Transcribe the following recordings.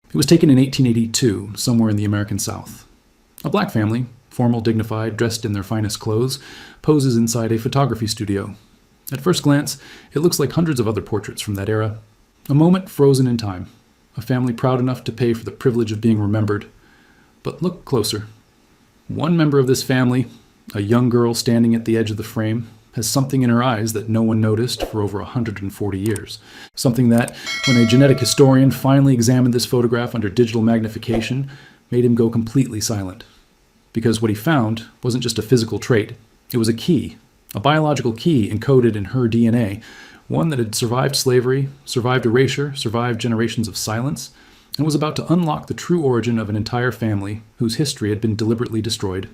It was taken in 1882, somewhere in the American South. A black family, formal, dignified, dressed in their finest clothes, poses inside a photography studio. At first glance, it looks like hundreds of other portraits from that era. A moment frozen in time. A family proud enough to pay for the privilege of being remembered. But look closer. One member of this family, a young girl standing at the edge of the frame, has something in her eyes that no one noticed for over 140 years. Something that, when a genetic historian finally examined this photograph under digital magnification, made him go completely silent. Because what he found wasn't just a physical trait. It was a key, a biological key encoded in her DNA, one that had survived slavery, survived erasure, survived generations of silence, and was about to unlock the true origin of an entire family whose history had been deliberately destroyed.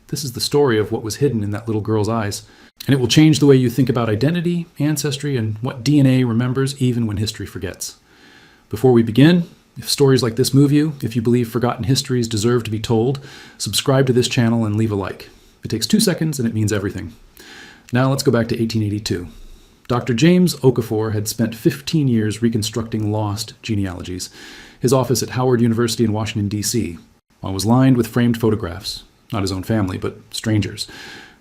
This is the story of what was hidden in that little girl's eyes, and it will change the way you think about identity, ancestry, and what DNA remembers even when history forgets. Before we begin, if stories like this move you, if you believe forgotten histories deserve to be told, subscribe to this channel and leave a like. It takes 2 seconds and it means everything. Now let's go back to 1882. Dr. James Okafor had spent 15 years reconstructing lost genealogies. His office at Howard University in Washington, D.C. was lined with framed photographs. Not his own family, but strangers.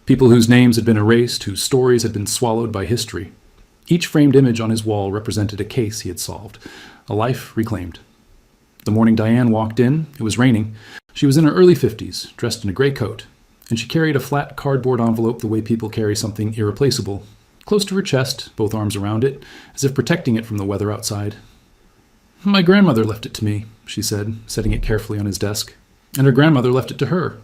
People whose names had been erased, whose stories had been swallowed by history. Each framed image on his wall represented a case he had solved, a life reclaimed. The morning Diane walked in, it was raining. She was in her early 50s, dressed in a gray coat, and she carried a flat cardboard envelope the way people carry something irreplaceable, close to her chest, both arms around it, as if protecting it from the weather outside. "My grandmother left it to me," she said, setting it carefully on his desk. "And her grandmother left it to her.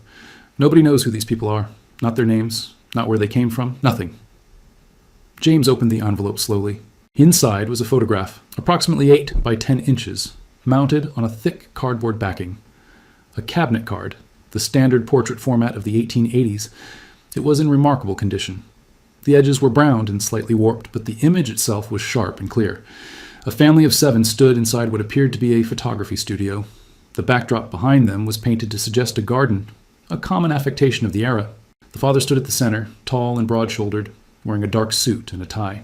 Nobody knows who these people are. Not their names, not where they came from, nothing." James opened the envelope slowly. Inside was a photograph, approximately 8 by 10 inches, mounted on a thick cardboard backing. A cabinet card, the standard portrait format of the 1880s. It was in remarkable condition. The edges were browned and slightly warped, but the image itself was sharp and clear. A family of 7 stood inside what appeared to be a photography studio. The backdrop behind them was painted to suggest a garden, a common affectation of the era. The father stood at the center, tall and broad-shouldered, wearing a dark suit and a tie.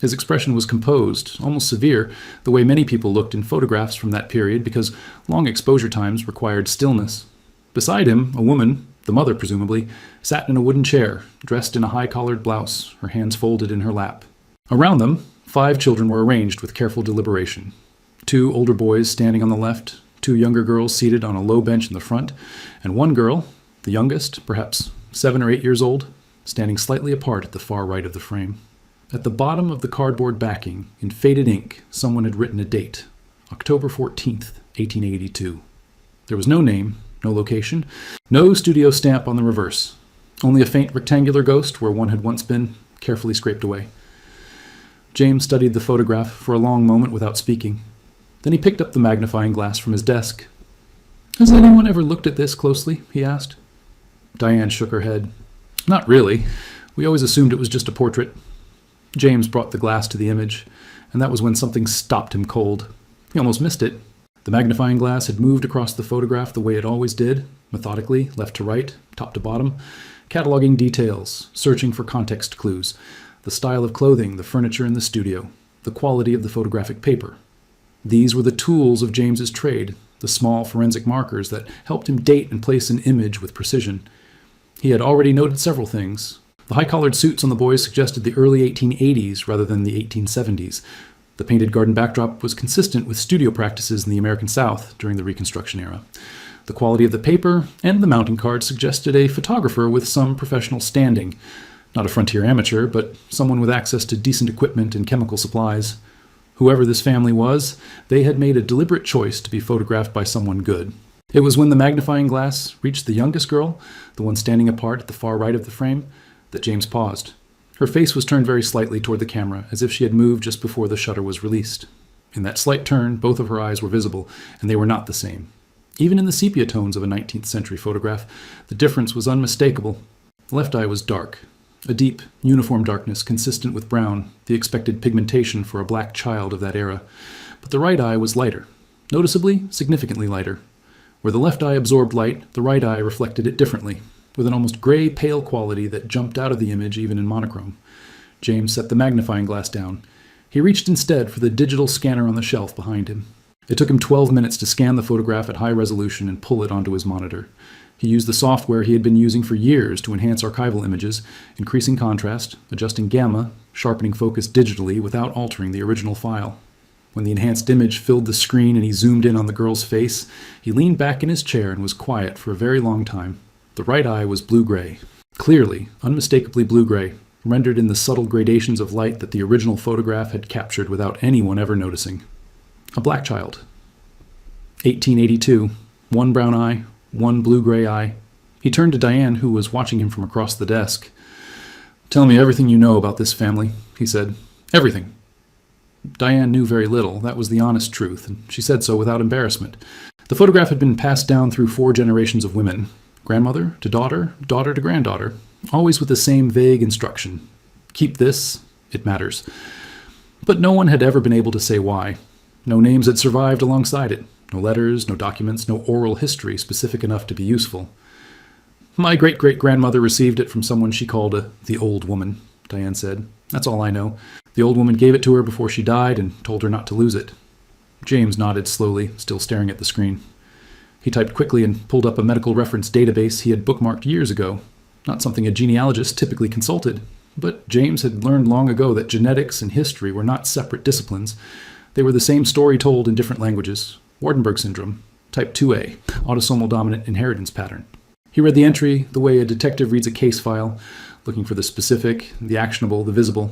His expression was composed, almost severe, the way many people looked in photographs from that period because long exposure times required stillness. Beside him, a woman, the mother presumably, sat in a wooden chair, dressed in a high-collared blouse, her hands folded in her lap. Around them, 5 children were arranged with careful deliberation. 2 older boys standing on the left, 2 younger girls seated on a low bench in the front, and 1 girl, the youngest, perhaps 7 or 8 years old, standing slightly apart at the far right of the frame. At the bottom of the cardboard backing, in faded ink, someone had written a date, October 14th, 1882. There was no name, no location, no studio stamp on the reverse, only a faint rectangular ghost where one had once been, carefully scraped away. James studied the photograph for a long moment without speaking. Then he picked up the magnifying glass from his desk. "Has anyone ever looked at this closely?" he asked. Diane shook her head. "Not really. We always assumed it was just a portrait." James brought the glass to the image, and that was when something stopped him cold. He almost missed it. The magnifying glass had moved across the photograph the way it always did, methodically, left to right, top to bottom, cataloging details, searching for context clues, the style of clothing, the furniture in the studio, the quality of the photographic paper. These were the tools of James's trade, the small forensic markers that helped him date and place an image with precision. He had already noted several things. The high-collared suits on the boys suggested the early 1880s rather than the 1870s. The painted garden backdrop was consistent with studio practices in the American South during the Reconstruction era. The quality of the paper and the mounting card suggested a photographer with some professional standing. Not a frontier amateur, but someone with access to decent equipment and chemical supplies. Whoever this family was, they had made a deliberate choice to be photographed by someone good. It was when the magnifying glass reached the youngest girl, the one standing apart at the far right of the frame, that James paused. Her face was turned very slightly toward the camera, as if she had moved just before the shutter was released. In that slight turn, both of her eyes were visible, and they were not the same. Even in the sepia tones of a 19th century photograph, the difference was unmistakable. The left eye was dark, a deep, uniform darkness consistent with brown, the expected pigmentation for a black child of that era. But the right eye was lighter, noticeably, significantly lighter. Where the left eye absorbed light, the right eye reflected it differently, with an almost gray, pale quality that jumped out of the image even in monochrome. James set the magnifying glass down. He reached instead for the digital scanner on the shelf behind him. It took him 12 minutes to scan the photograph at high resolution and pull it onto his monitor. He used the software he had been using for years to enhance archival images, increasing contrast, adjusting gamma, sharpening focus digitally without altering the original file. When the enhanced image filled the screen and he zoomed in on the girl's face, he leaned back in his chair and was quiet for a very long time. The right eye was blue-gray. Clearly, unmistakably blue-gray, rendered in the subtle gradations of light that the original photograph had captured without anyone ever noticing. A black child. 1882. One brown eye, one blue-gray eye. He turned to Diane, who was watching him from across the desk. "Tell me everything you know about this family," he said. "Everything." Diane knew very little. That was the honest truth, and she said so without embarrassment. The photograph had been passed down through 4 generations of women. Grandmother to daughter, daughter to granddaughter, always with the same vague instruction. Keep this, it matters. But no one had ever been able to say why. No names had survived alongside it. No letters, no documents, no oral history specific enough to be useful. "My great-great-grandmother received it from someone she called the old woman," Diane said. "That's all I know. The old woman gave it to her before she died and told her not to lose it." James nodded slowly, still staring at the screen. He typed quickly and pulled up a medical reference database he had bookmarked years ago. Not something a genealogist typically consulted, but James had learned long ago that genetics and history were not separate disciplines. They were the same story told in different languages. Waardenburg syndrome, type 2A, autosomal dominant inheritance pattern. He read the entry the way a detective reads a case file, looking for the specific, the actionable, the visible.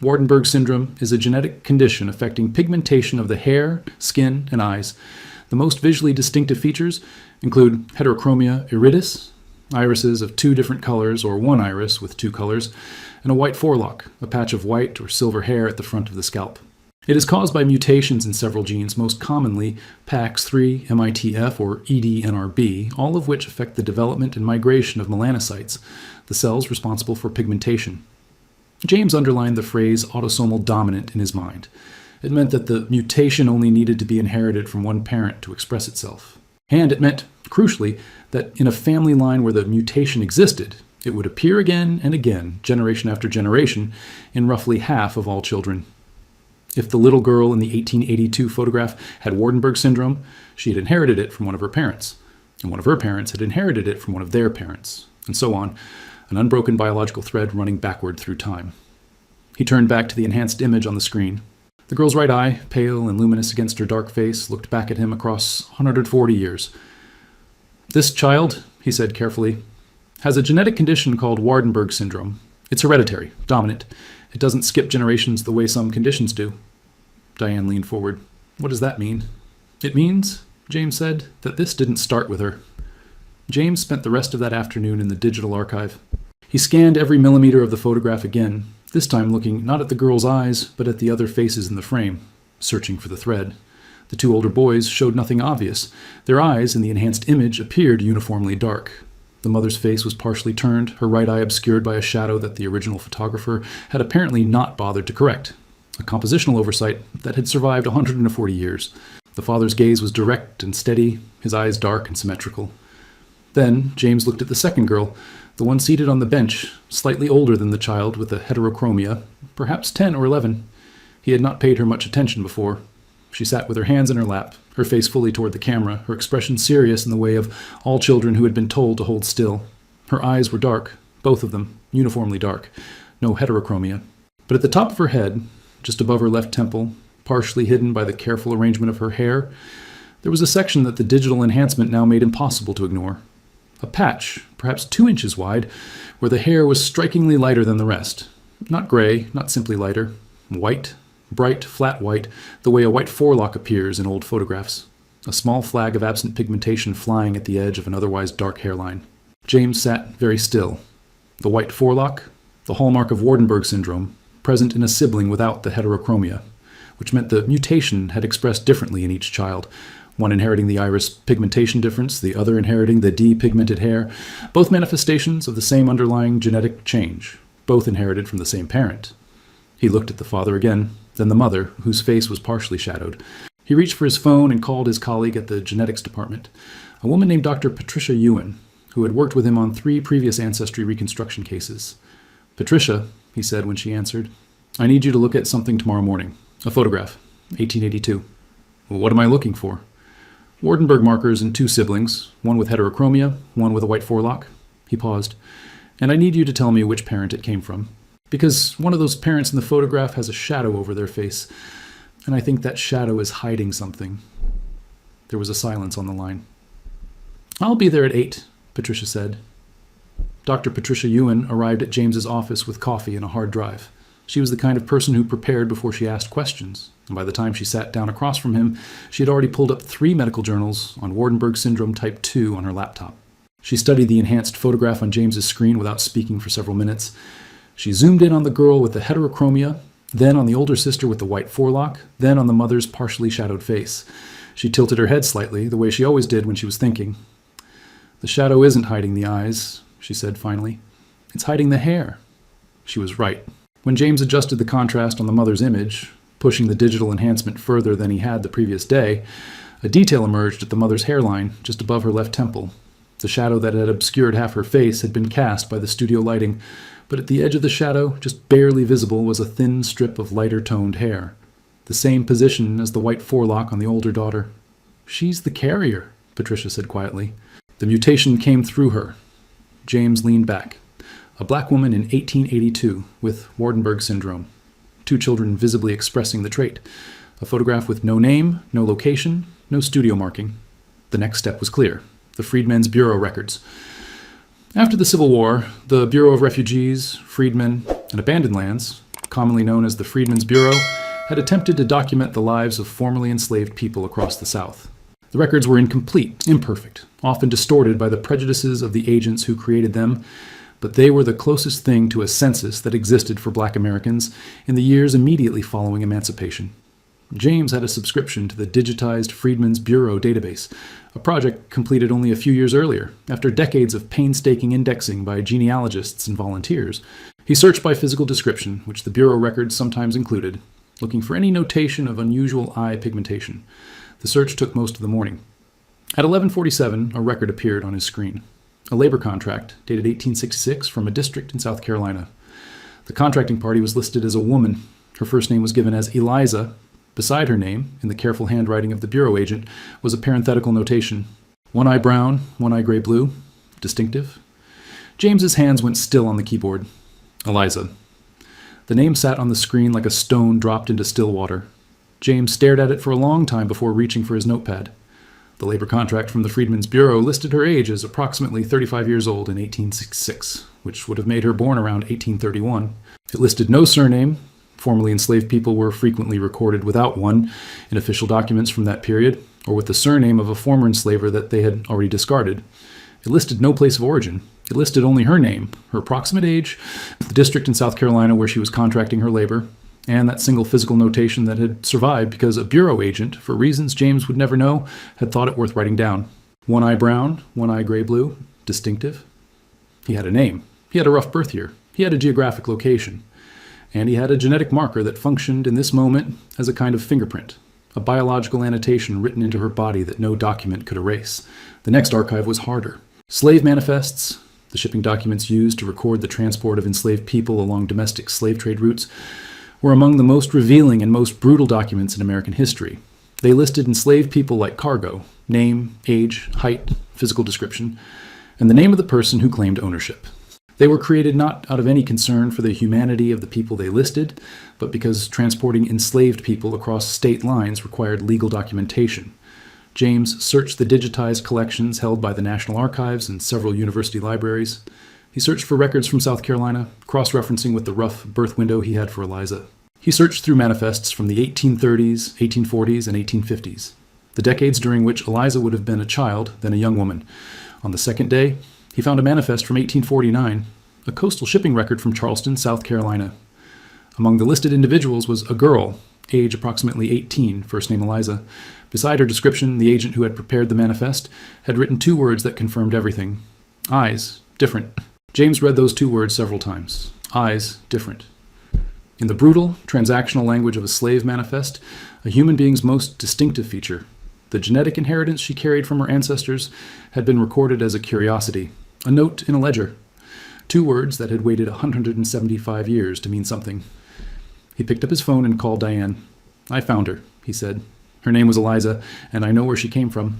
Waardenburg syndrome is a genetic condition affecting pigmentation of the hair, skin, and eyes. The most visually distinctive features include heterochromia iridis, irises of 2 different colors or 1 iris with 2 colors, and a white forelock, a patch of white or silver hair at the front of the scalp. It is caused by mutations in several genes, most commonly PAX3, MITF, or EDNRB, all of which affect the development and migration of melanocytes, the cells responsible for pigmentation. James underlined the phrase autosomal dominant in his mind. It meant that the mutation only needed to be inherited from one parent to express itself. And it meant, crucially, that in a family line where the mutation existed, it would appear again and again, generation after generation, in roughly half of all children. If the little girl in the 1882 photograph had Waardenburg syndrome, she had inherited it from one of her parents, and one of her parents had inherited it from one of their parents, and so on, an unbroken biological thread running backward through time. He turned back to the enhanced image on the screen. The girl's right eye, pale and luminous against her dark face, looked back at him across 140 years. "This child," he said carefully, "has a genetic condition called Waardenburg syndrome. It's hereditary, dominant. It doesn't skip generations the way some conditions do." Diane leaned forward. "What does that mean?" "It means," James said, "that this didn't start with her." James spent the rest of that afternoon in the digital archive. He scanned every millimeter of the photograph again, this time looking not at the girl's eyes, but at the other faces in the frame, searching for the thread. The 2 older boys showed nothing obvious. Their eyes in the enhanced image appeared uniformly dark. The mother's face was partially turned, her right eye obscured by a shadow that the original photographer had apparently not bothered to correct, a compositional oversight that had survived 140 years. The father's gaze was direct and steady, his eyes dark and symmetrical. Then James looked at the second girl, the one seated on the bench, slightly older than the child with the heterochromia, perhaps 10 or 11. He had not paid her much attention before. She sat with her hands in her lap, her face fully toward the camera, her expression serious in the way of all children who had been told to hold still. Her eyes were dark, both of them, uniformly dark, no heterochromia. But at the top of her head, just above her left temple, partially hidden by the careful arrangement of her hair, there was a section that the digital enhancement now made impossible to ignore. A patch, perhaps 2 inches wide, where the hair was strikingly lighter than the rest. Not gray, not simply lighter. White, bright, flat white, the way a white forelock appears in old photographs. A small flag of absent pigmentation flying at the edge of an otherwise dark hairline. James sat very still. The white forelock, the hallmark of Waardenburg syndrome, present in a sibling without the heterochromia, which meant the mutation had expressed differently in each child, one inheriting the iris pigmentation difference, the other inheriting the depigmented hair, both manifestations of the same underlying genetic change, both inherited from the same parent. He looked at the father again, then the mother, whose face was partially shadowed. He reached for his phone and called his colleague at the genetics department, a woman named Dr. Patricia Ewan, who had worked with him on 3 previous ancestry reconstruction cases. "Patricia," he said when she answered, "I need you to look at something tomorrow morning. A photograph, 1882. Well, what am I looking for? Wardenberg markers in 2 siblings, one with heterochromia, one with a white forelock. He paused. And I need you to tell me which parent it came from. Because one of those parents in the photograph has a shadow over their face, and I think that shadow is hiding something. There was a silence on the line. I'll be there at 8, Patricia said. Dr. Patricia Ewan arrived at James's office with coffee and a hard drive. She was the kind of person who prepared before she asked questions, and by the time she sat down across from him, she had already pulled up 3 medical journals on Wardenberg syndrome type 2 on her laptop. She studied the enhanced photograph on James's screen without speaking for several minutes. She zoomed in on the girl with the heterochromia, then on the older sister with the white forelock, then on the mother's partially shadowed face. She tilted her head slightly, the way she always did when she was thinking. The shadow isn't hiding the eyes, she said finally. It's hiding the hair. She was right. When James adjusted the contrast on the mother's image, pushing the digital enhancement further than he had the previous day, a detail emerged at the mother's hairline just above her left temple. The shadow that had obscured half her face had been cast by the studio lighting, but at the edge of the shadow, just barely visible, was a thin strip of lighter-toned hair. The same position as the white forelock on the older daughter. She's the carrier, Patricia said quietly. The mutation came through her. James leaned back. A black woman in 1882 with Wardenberg syndrome. 2 children visibly expressing the trait. A photograph with no name, no location, no studio marking. The next step was clear. The Freedmen's Bureau records. After the Civil War, the Bureau of Refugees, Freedmen, and Abandoned Lands, commonly known as the Freedmen's Bureau, had attempted to document the lives of formerly enslaved people across the South. The records were incomplete, imperfect, often distorted by the prejudices of the agents who created them, but they were the closest thing to a census that existed for Black Americans in the years immediately following emancipation. James had a subscription to the digitized Freedmen's Bureau database, a project completed only a few years earlier, after decades of painstaking indexing by genealogists and volunteers. He searched by physical description, which the Bureau records sometimes included, looking for any notation of unusual eye pigmentation. The search took most of the morning. At 11:47, a record appeared on his screen. A labor contract, dated 1866, from a district in South Carolina. The contracting party was listed as a woman. Her first name was given as Eliza. Beside her name, in the careful handwriting of the Bureau agent, was a parenthetical notation. 1 eye brown, 1 eye gray-blue. Distinctive. James's hands went still on the keyboard. Eliza. The name sat on the screen like a stone dropped into still water. James stared at it for a long time before reaching for his notepad. The labor contract from the Freedmen's Bureau listed her age as approximately 35 years old in 1866, which would have made her born around 1831. It listed no surname. Formerly enslaved people were frequently recorded without one in official documents from that period, or with the surname of a former enslaver that they had already discarded. It listed no place of origin. It listed only her name, her approximate age, the district in South Carolina where she was contracting her labor, and that single physical notation that had survived because a Bureau agent, for reasons James would never know, had thought it worth writing down. 1 eye brown, 1 eye gray-blue, distinctive. He had a name. He had a rough birth year. He had a geographic location. And he had a genetic marker that functioned in this moment as a kind of fingerprint, a biological annotation written into her body that no document could erase. The next archive was harder. Slave manifests, the shipping documents used to record the transport of enslaved people along domestic slave trade routes, were among the most revealing and most brutal documents in American history. They listed enslaved people like cargo, name, age, height, physical description, and the name of the person who claimed ownership. They were created not out of any concern for the humanity of the people they listed, but because transporting enslaved people across state lines required legal documentation. James searched the digitized collections held by the National Archives and several university libraries. He searched for records from South Carolina, cross-referencing with the rough birth window he had for Eliza. He searched through manifests from the 1830s, 1840s, and 1850s, the decades during which Eliza would have been a child, then a young woman. On the second day, he found a manifest from 1849, a coastal shipping record from Charleston, South Carolina. Among the listed individuals was a girl, age approximately 18, first name Eliza. Beside her description, the agent who had prepared the manifest had written 2 words that confirmed everything. Eyes, different. James read those 2 words several times. Eyes, different. In the brutal, transactional language of a slave manifest, a human being's most distinctive feature, the genetic inheritance she carried from her ancestors, had been recorded as a curiosity, a note in a ledger. 2 words that had waited 175 years to mean something. He picked up his phone and called Diane. "I found her," he said. Her name was Eliza, and I know where she came from.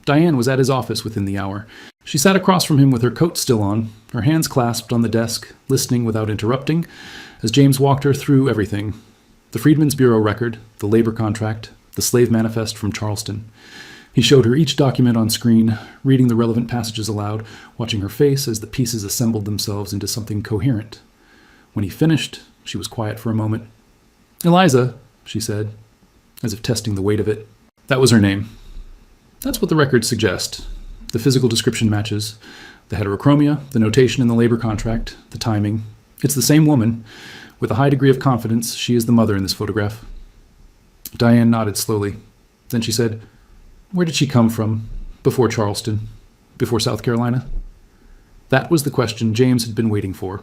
Diane was at his office within the hour. She sat across from him with her coat still on, her hands clasped on the desk, listening without interrupting, as James walked her through everything. The Freedmen's Bureau record, the labor contract, the slave manifest from Charleston. He showed her each document on screen, reading the relevant passages aloud, watching her face as the pieces assembled themselves into something coherent. When he finished, she was quiet for a moment. "Eliza," she said, as if testing the weight of it. That was her name. That's what the records suggest. The physical description matches. The heterochromia, the notation in the labor contract, the timing. It's the same woman. With a high degree of confidence, she is the mother in this photograph. Diane nodded slowly. Then she said, "Where did she come from? Before Charleston? Before South Carolina?" That was the question James had been waiting for,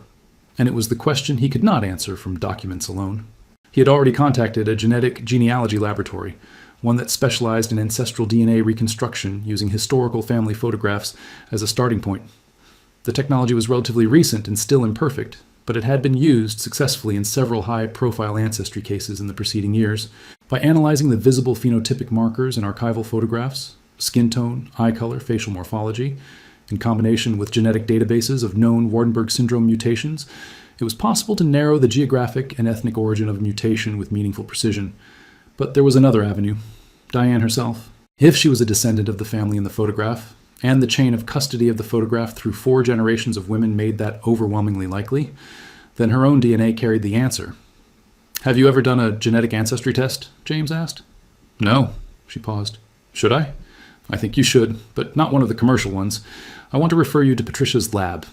and it was the question he could not answer from documents alone. He had already contacted a genetic genealogy laboratory, one that specialized in ancestral DNA reconstruction using historical family photographs as a starting point. The technology was relatively recent and still imperfect, but it had been used successfully in several high-profile ancestry cases in the preceding years. By analyzing the visible phenotypic markers in archival photographs, skin tone, eye color, facial morphology, in combination with genetic databases of known Waardenburg syndrome mutations, it was possible to narrow the geographic and ethnic origin of a mutation with meaningful precision. But there was another avenue, Diane herself. If she was a descendant of the family in the photograph, and the chain of custody of the photograph through 4 generations of women made that overwhelmingly likely, then her own DNA carried the answer. "Have you ever done a genetic ancestry test?" James asked. "No." She paused. "Should I?" "I think you should, but not one of the commercial ones. I want to refer you to Patricia's lab.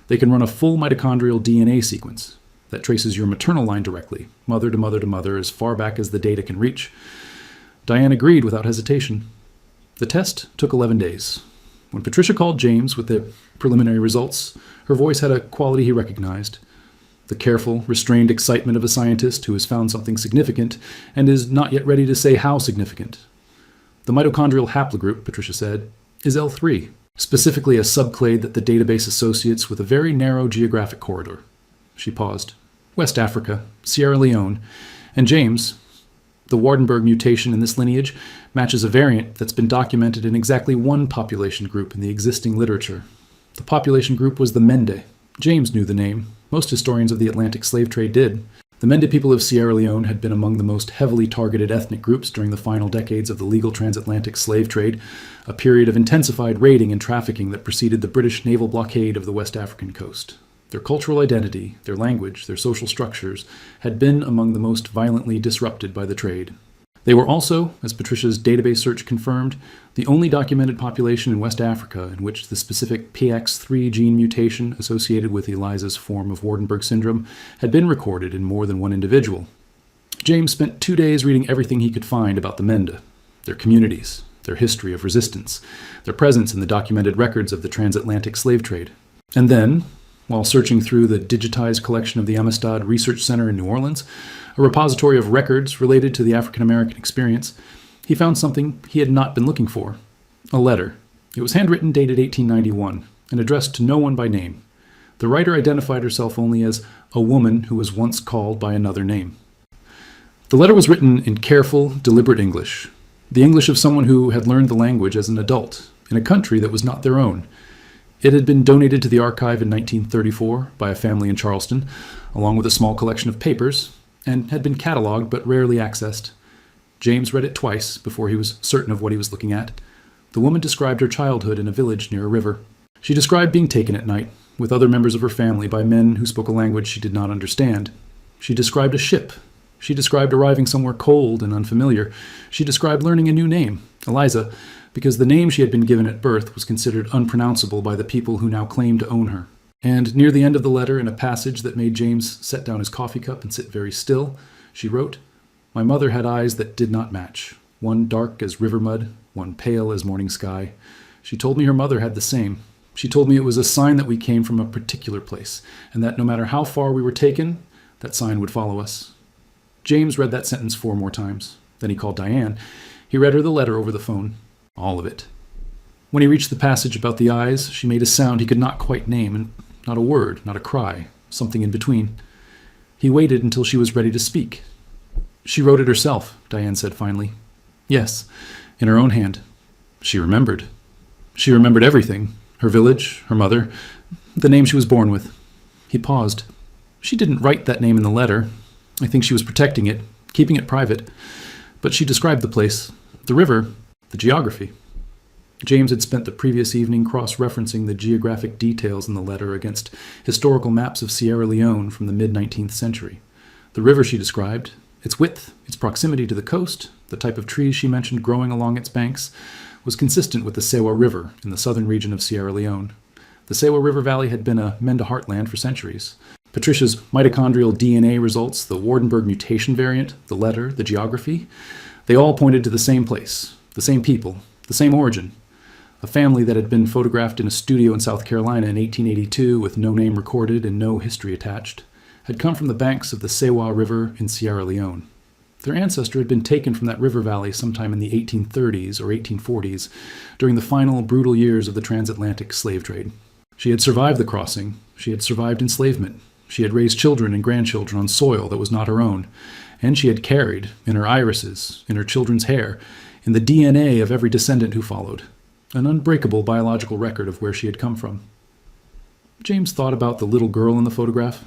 They can run a full mitochondrial DNA sequence that traces your maternal line directly, mother to mother to mother, as far back as the data can reach." Diane agreed without hesitation. The test took 11 days. When Patricia called James with the preliminary results, her voice had a quality he recognized. The careful, restrained excitement of a scientist who has found something significant and is not yet ready to say how significant. "The mitochondrial haplogroup," Patricia said, "is L3, specifically a subclade that the database associates with a very narrow geographic corridor." She paused. "West Africa, Sierra Leone, and James, the Waardenburg mutation in this lineage matches a variant that's been documented in exactly one population group in the existing literature. The population group was the Mende. James knew the name. Most historians of the Atlantic slave trade did. The Mende people of Sierra Leone had been among the most heavily targeted ethnic groups during the final decades of the legal transatlantic slave trade, a period of intensified raiding and trafficking that preceded the British naval blockade of the West African coast. Their cultural identity, their language, their social structures had been among the most violently disrupted by the trade. They were also, as Patricia's database search confirmed, the only documented population in West Africa in which the specific PX3 gene mutation associated with Eliza's form of Waardenburg syndrome had been recorded in more than one individual. James spent 2 days reading everything he could find about the Mende, their communities, their history of resistance, their presence in the documented records of the transatlantic slave trade. And then, while searching through the digitized collection of the Amistad Research Center in New Orleans, a repository of records related to the African-American experience, he found something he had not been looking for. A letter. It was handwritten, dated 1891, and addressed to no one by name. The writer identified herself only as a woman who was once called by another name. The letter was written in careful, deliberate English, the English of someone who had learned the language as an adult, in a country that was not their own. It had been donated to the archive in 1934 by a family in Charleston, along with a small collection of papers, and had been cataloged but rarely accessed. James read it twice before he was certain of what he was looking at. The woman described her childhood in a village near a river. She described being taken at night, with other members of her family, by men who spoke a language she did not understand. She described a ship. She described arriving somewhere cold and unfamiliar. She described learning a new name, Eliza, because the name she had been given at birth was considered unpronounceable by the people who now claimed to own her. And near the end of the letter, in a passage that made James set down his coffee cup and sit very still, she wrote, "My mother had eyes that did not match, one dark as river mud, one pale as morning sky. She told me her mother had the same. She told me it was a sign that we came from a particular place, and that no matter how far we were taken, that sign would follow us." James read that sentence 4 more times. Then he called Diane. He read her the letter over the phone. All of it. When he reached the passage about the eyes, she made a sound he could not quite name, and not a word, not a cry, something in between. He waited until she was ready to speak. "She wrote it herself," Diane said finally. Yes, in her own hand. She remembered. She remembered everything. Her village, her mother, the name she was born with. He paused. She didn't write that name in the letter. I think she was protecting it, keeping it private. But she described the place, the river, the geography. James had spent the previous evening cross-referencing the geographic details in the letter against historical maps of Sierra Leone from the mid-19th century. The river she described, its width, its proximity to the coast, the type of trees she mentioned growing along its banks, was consistent with the Sewa River in the southern region of Sierra Leone. The Sewa River Valley had been a Menda heartland for centuries. Patricia's mitochondrial DNA results, the Wardenberg mutation variant, the letter, the geography, they all pointed to the same place, the same people, the same origin. A family that had been photographed in a studio in South Carolina in 1882 with no name recorded and no history attached, had come from the banks of the Sewa River in Sierra Leone. Their ancestor had been taken from that river valley sometime in the 1830s or 1840s, during the final brutal years of the transatlantic slave trade. She had survived the crossing. She had survived enslavement. She had raised children and grandchildren on soil that was not her own. And she had carried, in her irises, in her children's hair, in the DNA of every descendant who followed, an unbreakable biological record of where she had come from. James thought about the little girl in the photograph,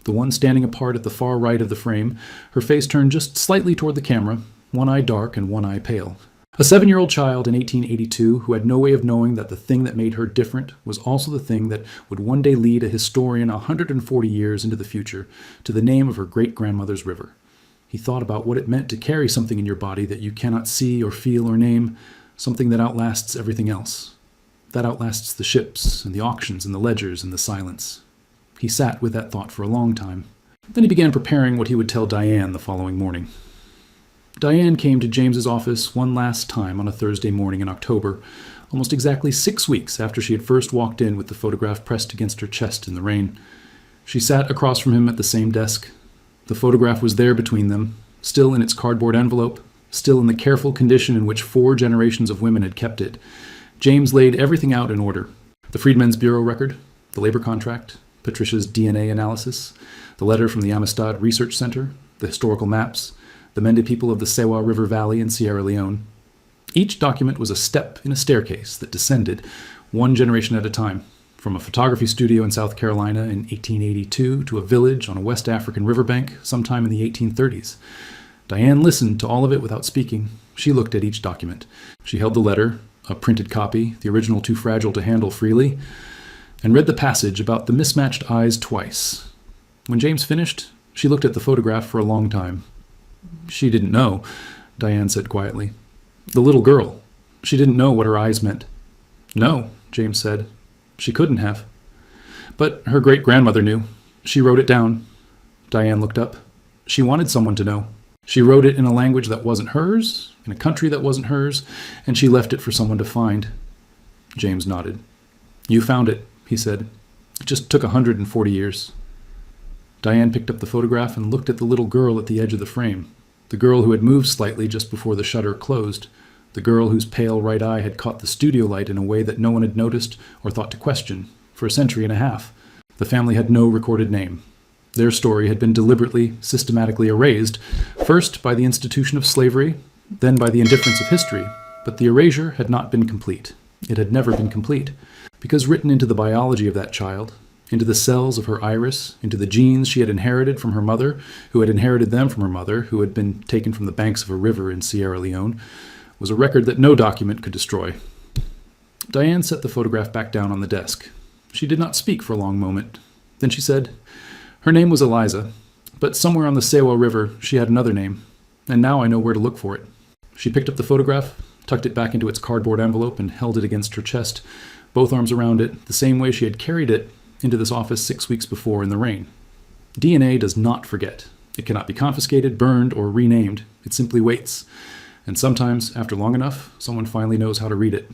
the one standing apart at the far right of the frame, her face turned just slightly toward the camera, one eye dark and one eye pale. A 7-year-old child in 1882 who had no way of knowing that the thing that made her different was also the thing that would one day lead a historian 140 years into the future to the name of her great-grandmother's river. He thought about what it meant to carry something in your body that you cannot see or feel or name, something that outlasts everything else. That outlasts the ships and the auctions and the ledgers and the silence. He sat with that thought for a long time. Then he began preparing what he would tell Diane the following morning. Diane came to James's office one last time on a Thursday morning in October, almost exactly 6 weeks after she had first walked in with the photograph pressed against her chest in the rain. She sat across from him at the same desk. The photograph was there between them, still in its cardboard envelope, still in the careful condition in which 4 generations of women had kept it. James laid everything out in order. The Freedmen's Bureau record, the labor contract, Patricia's DNA analysis, the letter from the Amistad Research Center, the historical maps, the Mende people of the Sewa River Valley in Sierra Leone. Each document was a step in a staircase that descended, one generation at a time, from a photography studio in South Carolina in 1882 to a village on a West African riverbank sometime in the 1830s. Diane listened to all of it without speaking. She looked at each document. She held the letter, a printed copy, the original too fragile to handle freely, and read the passage about the mismatched eyes twice. When James finished, she looked at the photograph for a long time. She didn't know, Diane said quietly. The little girl. She didn't know what her eyes meant. No, James said. She couldn't have. But her great-grandmother knew. She wrote it down. Diane looked up. She wanted someone to know. She wrote it in a language that wasn't hers, in a country that wasn't hers, and she left it for someone to find. James nodded. You found it, he said. It just took 140 years. Diane picked up the photograph and looked at the little girl at the edge of the frame, the girl who had moved slightly just before the shutter closed, the girl whose pale right eye had caught the studio light in a way that no one had noticed or thought to question for a century and a half. The family had no recorded name. Their story had been deliberately, systematically erased, first by the institution of slavery, then by the indifference of history, but the erasure had not been complete. It had never been complete, because written into the biology of that child, into the cells of her iris, into the genes she had inherited from her mother, who had inherited them from her mother, who had been taken from the banks of a river in Sierra Leone, was a record that no document could destroy. Diane set the photograph back down on the desk. She did not speak for a long moment. Then she said, her name was Eliza, but somewhere on the Sewa River she had another name, and now I know where to look for it. She picked up the photograph, tucked it back into its cardboard envelope, and held it against her chest, both arms around it, the same way she had carried it into this office 6 weeks before in the rain. DNA does not forget. It cannot be confiscated, burned, or renamed. It simply waits. And sometimes, after long enough, someone finally knows how to read it.